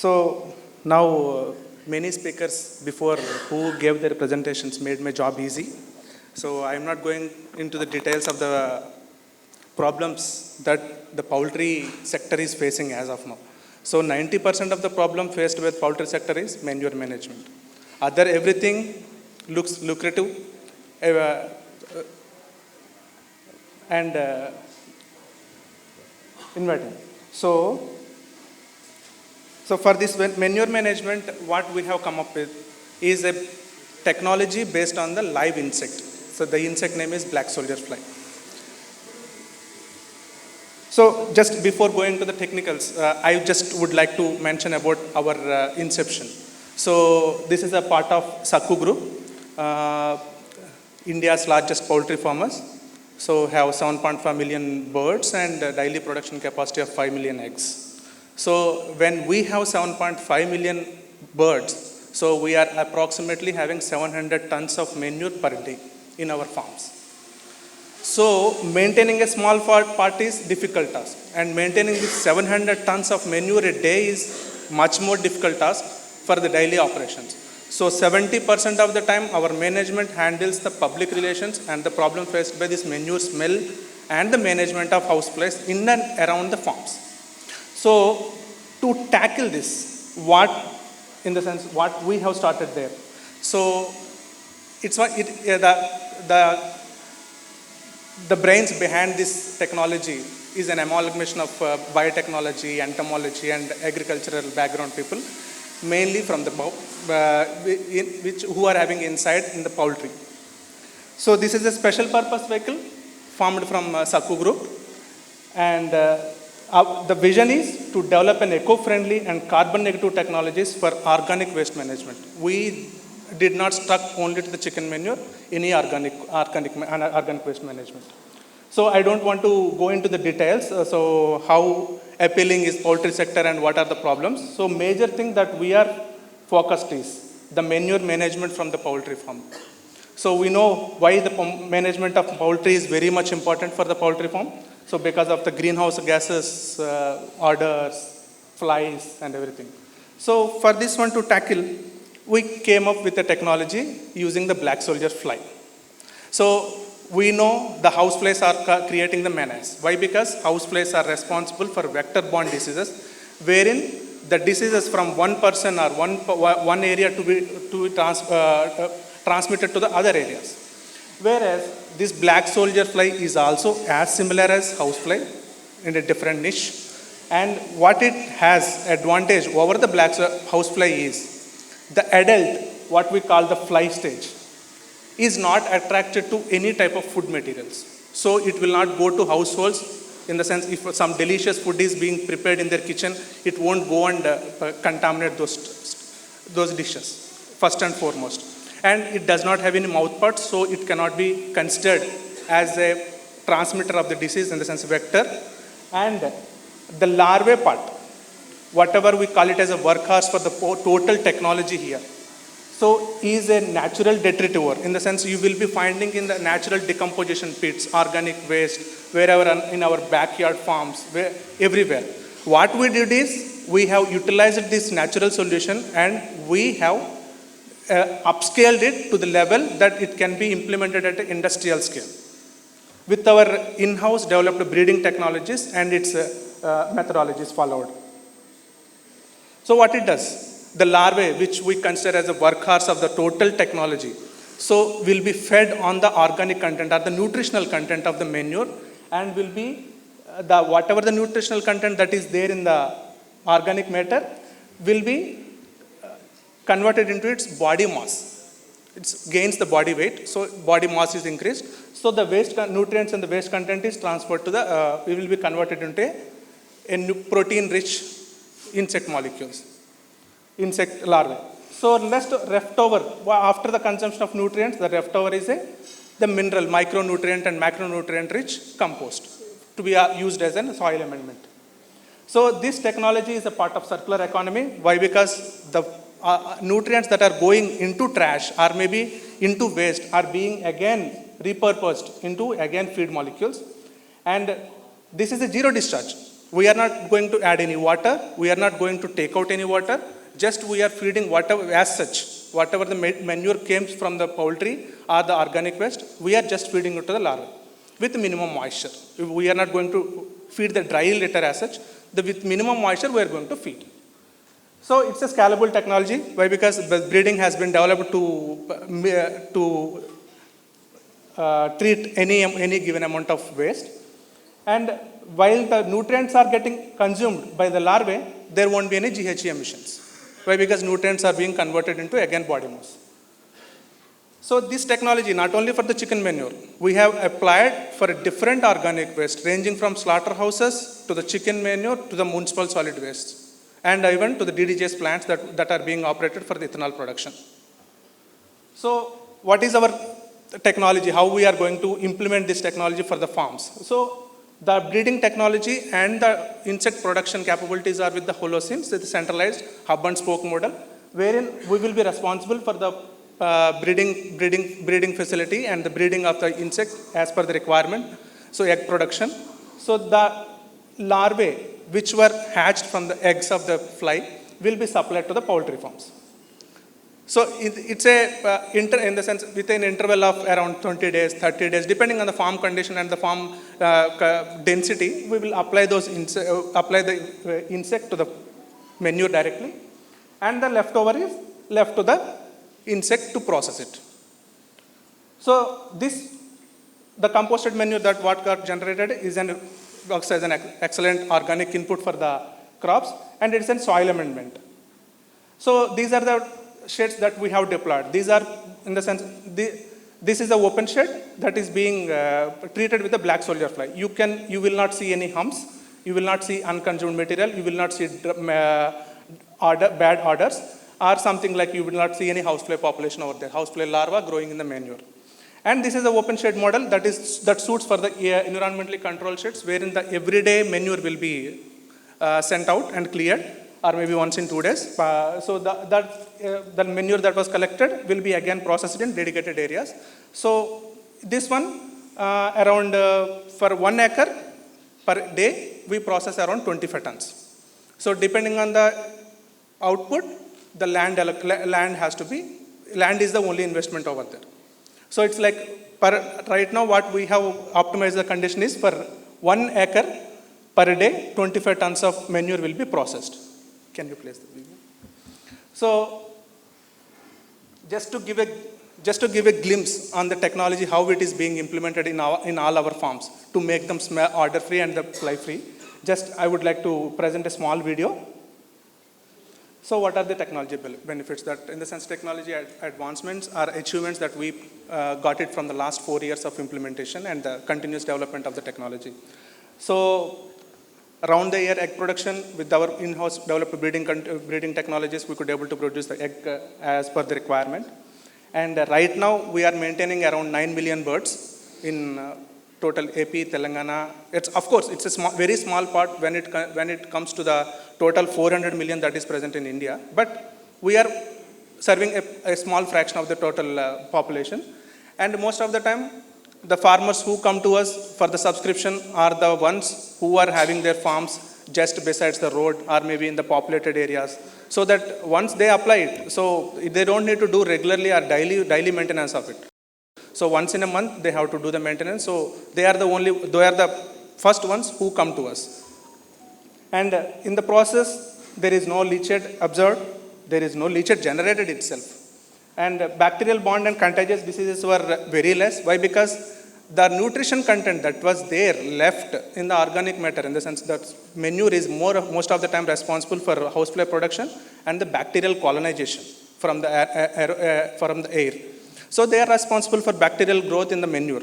So now many speakers before who gave their presentations made my job easy. So I am not going into the details of the problems that the poultry sector is facing as of now. So 90% of the problem faced with poultry sector is manure management. Other everything looks lucrative and inviting. So for this manure management, what we have come up with is a technology based on the live insect. So the insect name is black soldier fly. So just before going to the technicals, I just would like to mention about our inception. So this is a part of Sakku Group, India's largest poultry farmers. So have 7.5 million birds and daily production capacity of 5 million eggs. So when we have 7.5 million birds, so we are approximately having 700 tons of manure per day in our farms. So maintaining a small part is difficult task, and maintaining this 700 tons of manure a day is much more difficult task for the daily operations. So 70% of the time our management handles the public relations and the problem faced by this manure smell and the management of houseflies in and around the farms. So to tackle this, what we have started there. So it's what the brains behind this technology is an amalgamation of biotechnology, entomology, and agricultural background people, mainly from the who are having insight in the poultry. So this is a special purpose vehicle formed from Sakku Group, and the vision is to develop an eco-friendly and carbon-negative technologies for organic waste management. We did not stuck only to the chicken manure, any organic waste management. So I don't want to go into the details. So how appealing is poultry sector and what are the problems? So major thing that we are focused is the manure management from the poultry farm. So we know why the management of poultry is very much important for the poultry farm. So because of the greenhouse gases, odors, flies, and everything. So for this one to tackle, we came up with a technology using the black soldier fly. So we know the houseflies are creating the menace. Why? Because houseflies are responsible for vector-borne diseases, wherein the diseases from one person or one area to be transmitted to the other areas. Whereas this black soldier fly is also as similar as housefly in a different niche. And what it has advantage over the black housefly is the adult, what we call the fly stage, is not attracted to any type of food materials. So it will not go to households, in the sense if some delicious food is being prepared in their kitchen, it won't go and contaminate those dishes, first and foremost. And it does not have any mouth parts, so it cannot be considered as a transmitter of the disease, in the sense vector. And the larvae part, whatever we call it as a workhorse for the total technology here, so is a natural detritivore, in the sense you will be finding in the natural decomposition pits, organic waste, wherever in our backyard farms, everywhere. What we did is, we have utilized this natural solution and we have upscaled it to the level that it can be implemented at an industrial scale with our in-house developed breeding technologies and its methodologies followed. So what it does, the larvae, which we consider as a workhorse of the total technology, so will be fed on the organic content or the nutritional content of the manure, and will be whatever the nutritional content that is there in the organic matter will be converted into its body mass. It gains the body weight, so body mass is increased. So the waste nutrients and the waste content is transferred to the, it will be converted into a protein-rich insect molecules, insect larvae. So leftover, after the consumption of nutrients, the leftover is the mineral, micronutrient and macronutrient-rich compost to be used as a soil amendment. So this technology is a part of circular economy. Why? Because the nutrients that are going into trash or maybe into waste are being again repurposed into again feed molecules, and this is a zero discharge. We are not going to add any water. We are not going to take out any water. Just we are feeding whatever as such. Whatever the manure came from the poultry or the organic waste, we are just feeding it to the larvae with minimum moisture. We are not going to feed the dry litter as such. With minimum moisture, we are going to feed. So it's a scalable technology. Why? Because the breeding has been developed to treat any given amount of waste. And while the nutrients are getting consumed by the larvae, there won't be any GHG emissions. Why? Because nutrients are being converted into again body mass. So this technology, not only for the chicken manure, we have applied for different organic waste, ranging from slaughterhouses to the chicken manure to the municipal solid waste, and even to the DDGS plants that are being operated for the ethanol production. So what is our technology? How we are going to implement this technology for the farms? So the breeding technology and the insect production capabilities are with the Holocene, with the centralized hub and spoke model, wherein we will be responsible for the breeding facility and the breeding of the insect as per the requirement. So egg production. So the larvae which were hatched from the eggs of the fly will be supplied to the poultry farms. So it's in the sense with an interval of around 20 days, 30 days, depending on the farm condition and the farm density, we will apply the insect to the manure directly, and the leftover is left to the insect to process it. So the composted manure that what got generated works as an excellent organic input for the crops, and it's a soil amendment. So these are the sheds that we have deployed. These are, in the sense, this is the open shed that is being treated with the black soldier fly. You will not see any humps. You will not see unconsumed material. You will not see bad odors, or something like you will not see any housefly population over there, housefly larva growing in the manure. And this is the open shed model that suits for the environmentally controlled sheds, wherein the everyday manure will be sent out and cleared, or maybe once in 2 days. So the manure that was collected will be again processed in dedicated areas. So this one, around for 1 acre per day, we process around 25 tons. So depending on the output, the land is the only investment over there. So it's like, right now what we have optimized the condition is for 1 acre per day, 25 tons of manure will be processed. Can you place the video? So just to give a glimpse on the technology, how it is being implemented in all our farms to make them odor free and the fly free, I would like to present a small video. So what are the technology benefits? That in the sense technology advancements are achievements that we got it from the last 4 years of implementation and the continuous development of the technology. So around the year egg production, with our in-house developed breeding technologies, we could able to produce the egg as per the requirement. And right now we are maintaining around 9 million birds in total AP, Telangana. It's a very small part when it comes to the total 400 million that is present in India. But we are serving a small fraction of the total population. And most of the time, the farmers who come to us for the subscription are the ones who are having their farms just besides the road or maybe in the populated areas. So that once they apply it, so they don't need to do regularly or daily maintenance of it. So once in a month, they have to do the maintenance. So they are the first ones who come to us. And in the process, there is no leachate observed. There is no leachate generated itself. And bacterial bond and contagious diseases were very less. Why? Because the nutrition content that was there left in the organic matter, in the sense that manure is most of the time responsible for housefly production and the bacterial colonization from the air. So they are responsible for bacterial growth in the manure.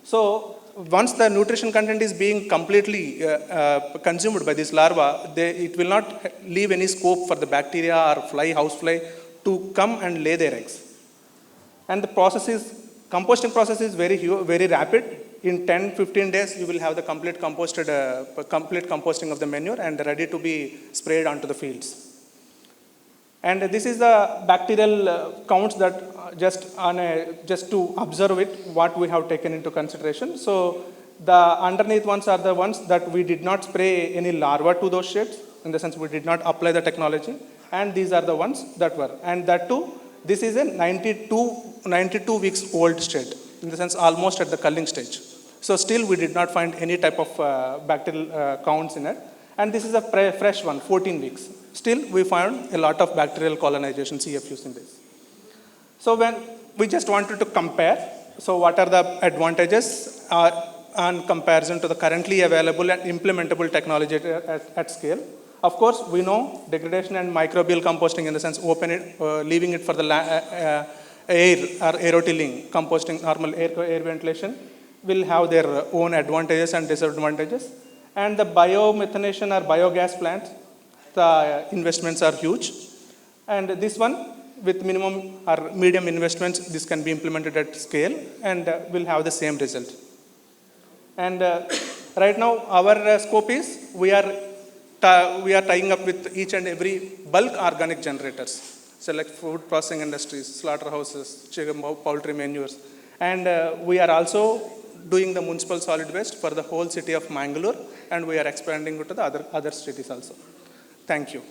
So once the nutrition content is being completely consumed by this larva, it will not leave any scope for the bacteria or housefly to come and lay their eggs. And the composting process is very rapid. In 10-15 days, you will have the complete composting of the manure and ready to be sprayed onto the fields. And this is the bacterial counts that just to observe it, what we have taken into consideration. So The underneath ones are the ones that we did not spray any larva to those sheds, in the sense we did not apply the technology, and these are the ones that were. And that too, this is a 92 weeks old shed, in the sense almost at the culling stage. So still we did not find any type of bacterial counts in it. And this is a fresh one, 14 weeks. Still we found a lot of bacterial colonization CFUs in this. So when we just wanted to compare, so what are the advantages on comparison to the currently available and implementable technology at scale. Of course, we know degradation and microbial composting, in the sense leaving it for the air or aerotilling, composting, normal air ventilation, will have their own advantages and disadvantages. And the biomethanation or biogas plants, the investments are huge. And this one, with minimum or medium investments, this can be implemented at scale and will have the same result. And right now, our scope is we are tying up with each and every bulk organic generators, so like food processing industries, slaughterhouses, chicken, poultry manures. And we are also doing the municipal solid waste for the whole city of Mangalore, and we are expanding it to the other cities also. Thank you.